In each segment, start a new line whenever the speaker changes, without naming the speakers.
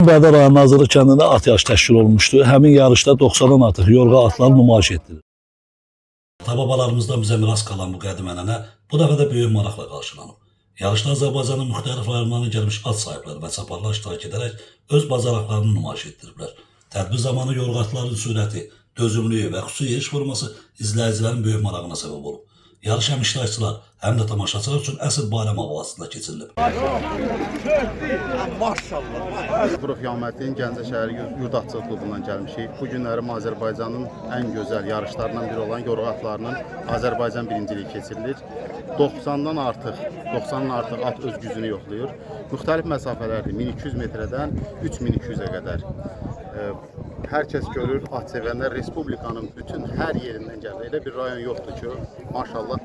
Bədər rayon Nazırlıq kəndində at yarışı təşkil olunmuşdu. Həmin yarışda 90-dan artıq yorğa atlar nümayiş etdirir. Ata-babalarımızdan bizə miras qalan bu qədim ənənə bu dəfə də böyük maraqla qarşılanıb. Yarışda Azərbaycanın müxtəlif rayonlarından gəlmiş at sahibləri və çaparlar iştirak edərək öz bacarıqlarını nümayiş etdiriblər. Tədbir zamanı yorğa atların sürəti, dözümlüyü və xüsusi yeriş forması izləyicilərin böyük marağına səbəb olub. Yarış həm iştirakçılar, həm də tamaşaçılar üçün əsl bayram havasında keçirilib.
Qurux Yaməddin Gəncə şəhəri yurdaçılıq klubundan gəlmişik. Bu günləri Azərbaycanın ən gözəl yarışlarından biri olan yorğa atlarının Azərbaycan birinciliyi keçirilir. 90'dan artıq at öz gücünü yoxlayır. Müxtəlif məsafələrdir. 1200 metrədən 3200-ə qədər. Hər kəs görür, at sevənlər Respublikanın bütün hər yerindən gəlir. Elə bir rayon yoxdur ki, maşallah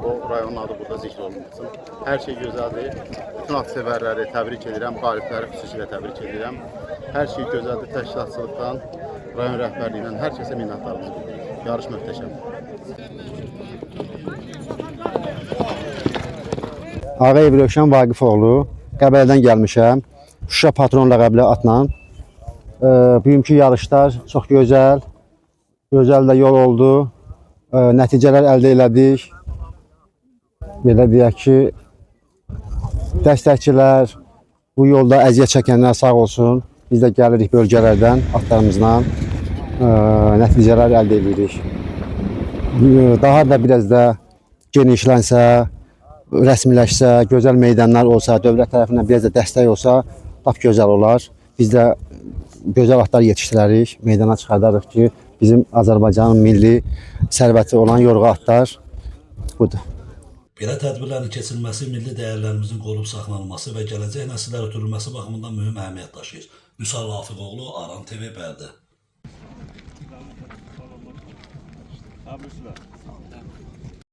o rayonun adı burada zikr olunmasın. Hər şey gözəldir. Bütün at sevərləri təbrik edirəm, qalibləri xüsusilə təbrik edirəm. Hər şey gözəldir. Təşkilatçılıqdan, rayon rəhbərliyindən hər kəsə minnətdarlığımızı bildiririk. Yarış möhtəşəmdir.
Ağayev Rövşən Vaqifoğlu, Qəbələdən gəlmişəm. Şuşa patron ləqəbli atla. Bugünkü yarışlar çox gözəl də yol oldu. Nəticələr əldə elədik. Belə deyək ki, dəstəkçilər, bu yolda əziyyət çəkənlər sağ olsun. Biz də gəlirik bölgələrdən atlarımızla nəticələr əldə edirik. Daha da biraz da genişlənsə, rəsmiləşsə, gözəl meydanlar olsa, dövlət tərəfindən biraz da dəstək olsa, lap gözəl olar. Biz də gözəl atlar yetişdirərik, meydana çıxardarıq ki, bizim Azərbaycanın milli sərvəti olan yorğa atlar budur.
Belə tədbirlərin keçirilməsi milli dəyərlərimizin qorunub saxlanılması və gələcək nəsillər ötürülməsi baxımından mühüm əhəmiyyət daşıyır. Vüsal Rafiqoğlu, Aran TV Bərdə.